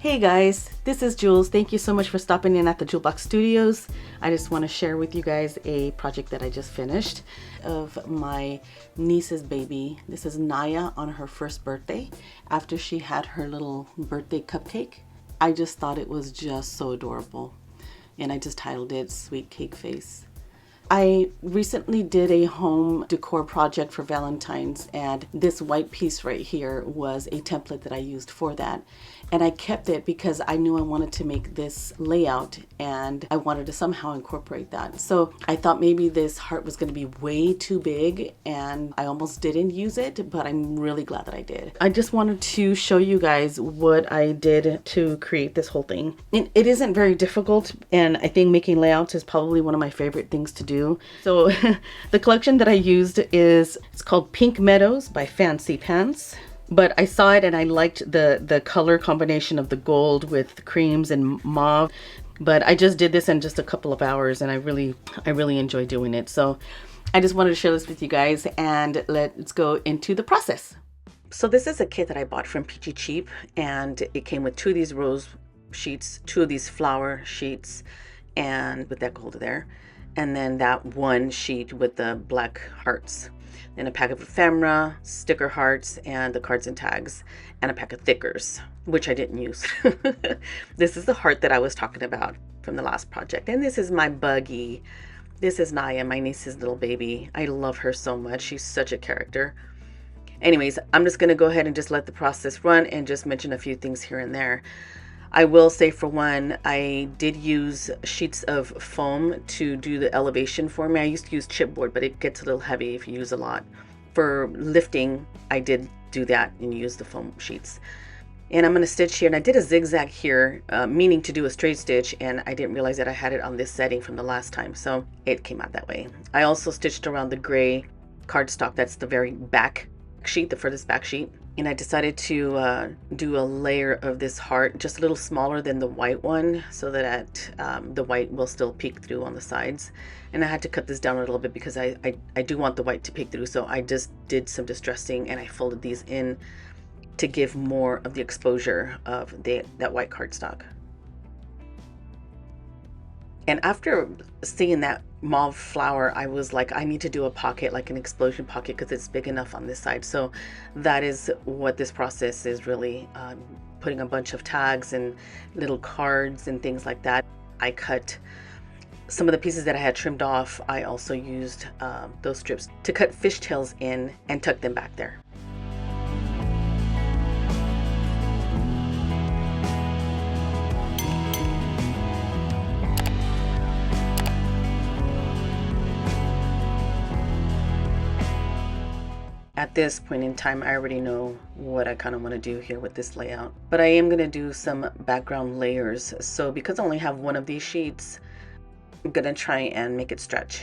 Hey guys, this is Jules. Thank you so much for stopping in at the Jule Box Studios. I just want to share with you guys a project that I just finished of my niece's baby. This is Naya on her first birthday after she had her little birthday cupcake. I just thought it was just so adorable, and I just titled it Sweet Cake Face. I recently did a home decor project for Valentine's, and this white piece right here was a template that I used for that. And I kept it because I knew I wanted to make this layout and I wanted to somehow incorporate that. So I thought maybe this heart was going to be way too big and I almost didn't use it, but I'm really glad that I did. I just wanted to show you guys what I did to create this whole thing. It isn't very difficult, and I think making layouts is probably one of my favorite things to do. So the collection that I used it's called Pink Meadows by Fancy Pants. But I saw it and I liked the color combination of the gold with creams and mauve. But I just did this in just a couple of hours and I really enjoy doing it. So I just wanted to share this with you guys, and let's go into the process. So this is a kit that I bought from Peachy Cheap, and it came with 2 of these rose sheets, 2 of these flower sheets, and with that gold there. And then that 1 sheet with the black hearts. Then a pack of ephemera, sticker hearts, and the cards and tags, and a pack of thickers, which I didn't use. This is the heart that I was talking about from the last project. And this is my buggy. This is Naya, my niece's little baby. I love her so much. She's such a character. Anyways, I'm just going to go ahead and just let the process run and just mention a few things here and there. I will say, for one, I did use sheets of foam to do the elevation for me. I used to use chipboard, but it gets a little heavy if you use a lot. For lifting, I did do that and use the foam sheets. And I'm going to stitch here, and I did a zigzag here, meaning to do a straight stitch, and I didn't realize that I had it on this setting from the last time, so it came out that way. I also stitched around the gray cardstock. That's the very back sheet, the furthest back sheet. And I decided to do a layer of this heart just a little smaller than the white one, so that the white will still peek through on the sides. And I had to cut this down a little bit because I do want the white to peek through, so I just did some distressing and I folded these in to give more of the exposure of that white cardstock. And after seeing that mauve flower, I was like, I need to do a pocket, like an explosion pocket, because it's big enough on this side. So that is what this process is really, putting a bunch of tags and little cards and things like that. I cut some of the pieces that I had trimmed off. I also used those strips to cut fishtails in and tuck them back there. At this point in time, I already know what I kind of want to do here with this layout, but I am going to do some background layers. So because I only have 1 of these sheets, I'm going to try and make it stretch.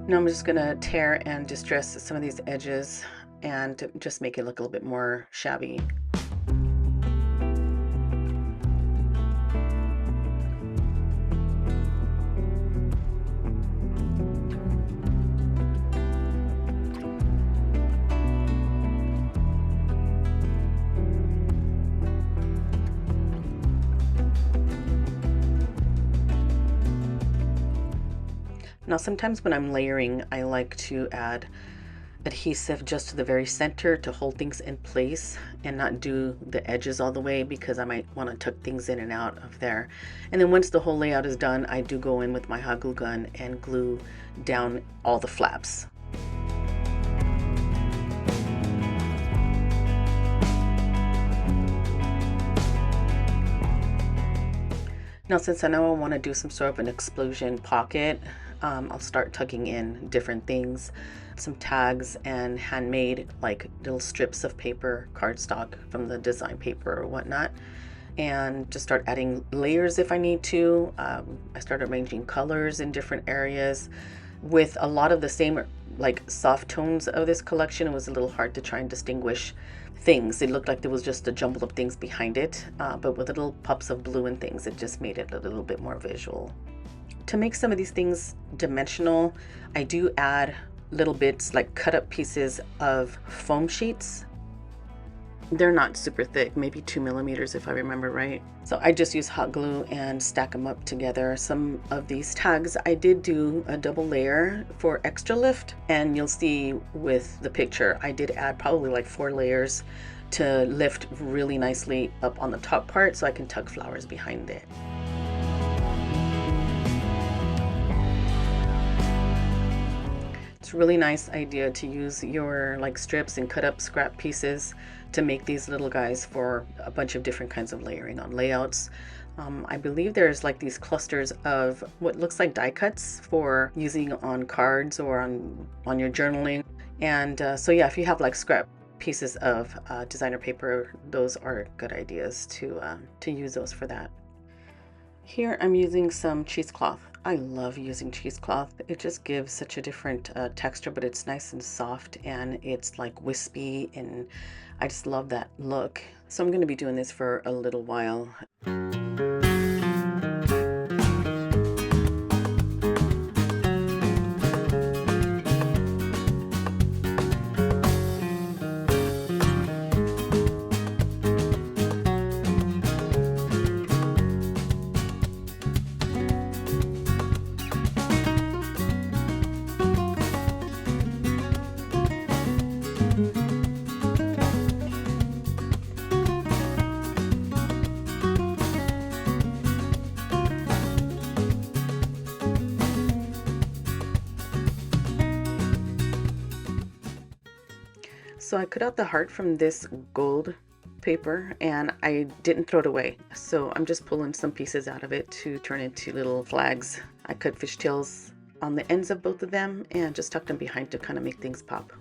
Now I'm just going to tear and distress some of these edges and just make it look a little bit more shabby. Now sometimes when I'm layering, I like to add adhesive just to the very center to hold things in place and not do the edges all the way, because I might want to tuck things in and out of there. And then once the whole layout is done, I do go in with my hot glue gun and glue down all the flaps. Now since I know I want to do some sort of an explosion pocket, I'll start tucking in different things, some tags and handmade like little strips of paper, cardstock from the design paper or whatnot, and just start adding layers if I need to. I start arranging colors in different areas with a lot of the same like soft tones of this collection, it was a little hard to try and distinguish things. It looked like there was just a jumble of things behind it, but with little pups of blue and things, it just made it a little bit more visual. To make some of these things dimensional, I do add little bits, like cut up pieces of foam sheets. They're not super thick, maybe 2 millimeters if I remember right. So I just use hot glue and stack them up together. Some of these tags I did do a double layer for extra lift, and you'll see with the picture I did add probably like 4 layers to lift really nicely up on the top part so I can tuck flowers behind it. It's a really nice idea to use your like strips and cut up scrap pieces to make these little guys for a bunch of different kinds of layering on layouts. I believe there's like these clusters of what looks like die cuts for using on cards or on your journaling. And so yeah, if you have like scrap pieces of designer paper, those are good ideas to use those for that. Here I'm using some cheesecloth. I love using cheesecloth. It just gives such a different texture, but it's nice and soft and it's like wispy, and I just love that look. So I'm going to be doing this for a little while. So I cut out the heart from this gold paper and I didn't throw it away. So I'm just pulling some pieces out of it to turn into little flags. I cut fishtails on the ends of both of them and just tucked them behind to kind of make things pop.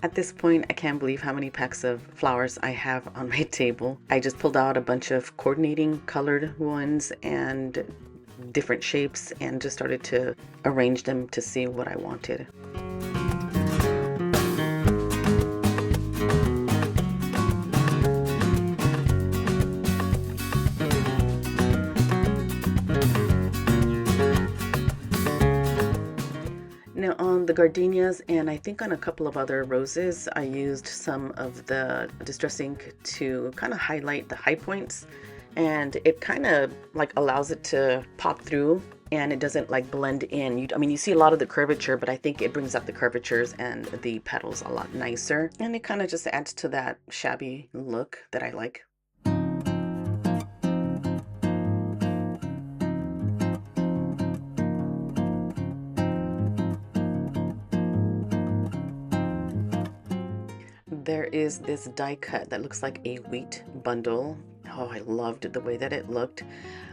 At this point, I can't believe how many packs of flowers I have on my table. I just pulled out a bunch of coordinating colored ones and different shapes and just started to arrange them to see what I wanted. Now on the gardenias and I think on a couple of other roses, I used some of the Distress ink to kind of highlight the high points, and it kind of like allows it to pop through and it doesn't like blend in. I mean, you see a lot of the curvature, but I think it brings up the curvatures and the petals a lot nicer, and it kind of just adds to that shabby look that I like. There is this die cut that looks like a wheat bundle. Oh, I loved the way that it looked.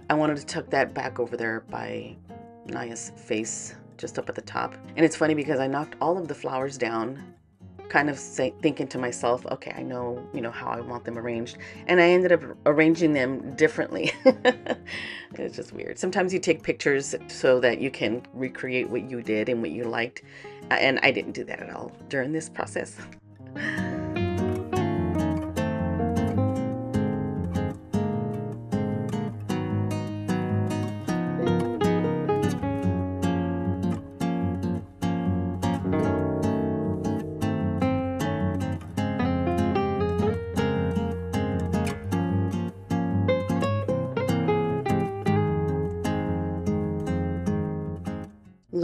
I wanted to tuck that back over there by Naya's face, just up at the top. And it's funny because I knocked all of the flowers down, kind of thinking to myself, okay, I know, how I want them arranged. And I ended up arranging them differently. It's just weird. Sometimes you take pictures so that you can recreate what you did and what you liked. And I didn't do that at all during this process.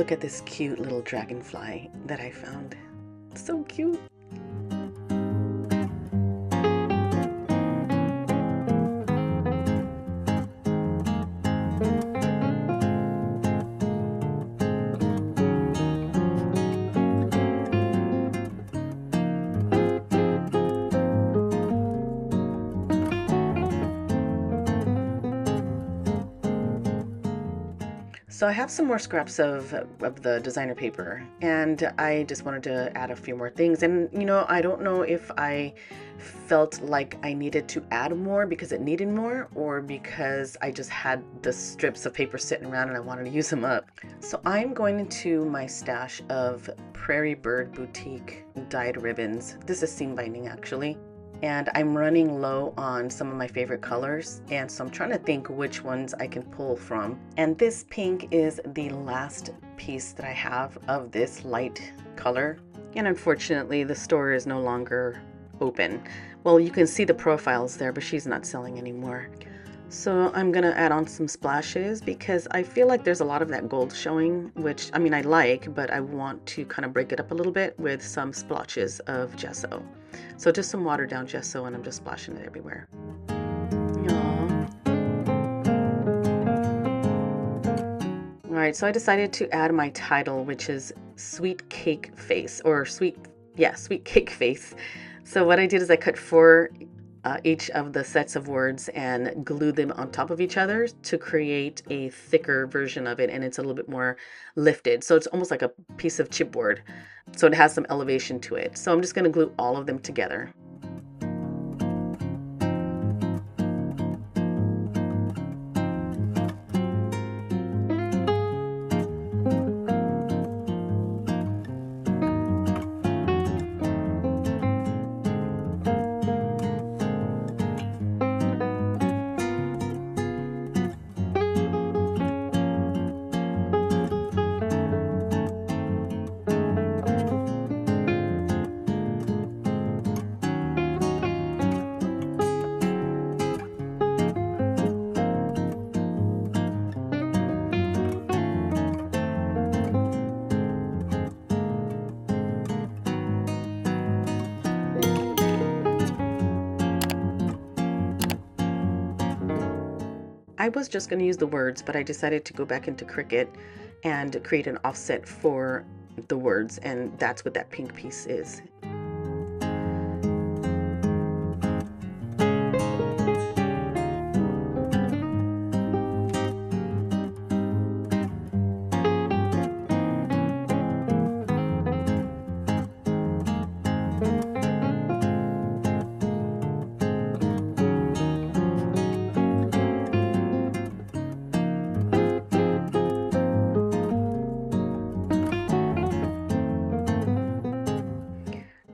look at this cute little dragonfly that I found. So cute. So I have some more scraps of the designer paper, and I just wanted to add a few more things. And you know, I don't know if I felt like I needed to add more because it needed more, or because I just had the strips of paper sitting around and I wanted to use them up. So I'm going into my stash of Prairie Bird Boutique dyed ribbons. This is seam binding actually. And I'm running low on some of my favorite colors, and so I'm trying to think which ones I can pull from. And this pink is the last piece that I have of this light color, and unfortunately the store is no longer open. Well, you can see the profiles there, but she's not selling anymore. So I'm gonna add on some splashes because I feel like there's a lot of that gold showing, which I mean I like, but I want to kind of break it up a little bit with some splotches of gesso. So just some watered down gesso, and I'm just splashing it everywhere. Aww. All right, so I decided to add my title, which is Sweet Cake Face, or Sweet Cake Face. So what I did is I cut 4 each of the sets of words and glue them on top of each other to create a thicker version of it, and it's a little bit more lifted, so it's almost like a piece of chipboard, so it has some elevation to it. So I'm just going to glue all of them together. I was just going to use the words, but I decided to go back into Cricut and create an offset for the words, and that's what that pink piece is.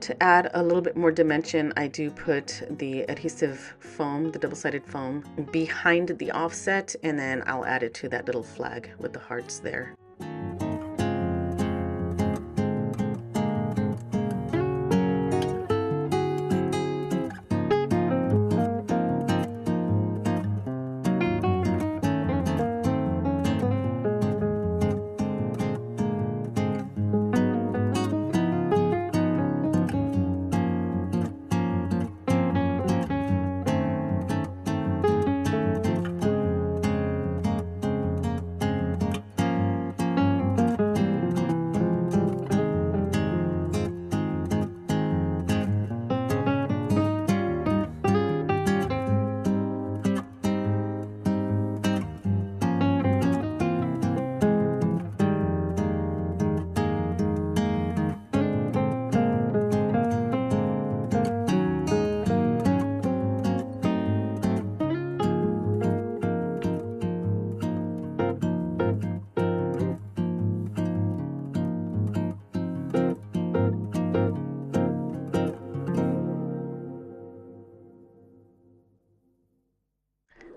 To add a little bit more dimension, I do put the adhesive foam, the double-sided foam, behind the offset, and then I'll add it to that little flag with the hearts there.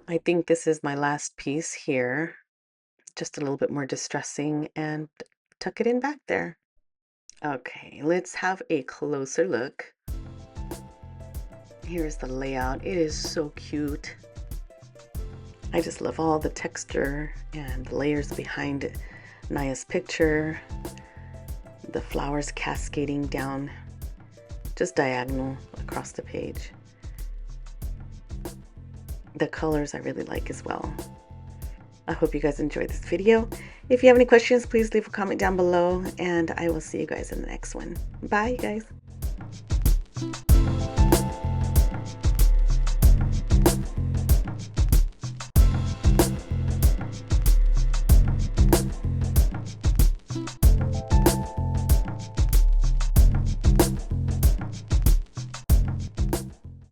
I think this is my last piece here, just a little bit more distressing, and tuck it in back there. Okay, let's have a closer look. Here's the layout. It is so cute. I just love all the texture and the layers behind Naya's picture, the flowers cascading down, just diagonal across the page. The colors I really like as well. I hope you guys enjoyed this video. If you have any questions, please leave a comment down below, and I will see you guys in the next one. Bye, you guys.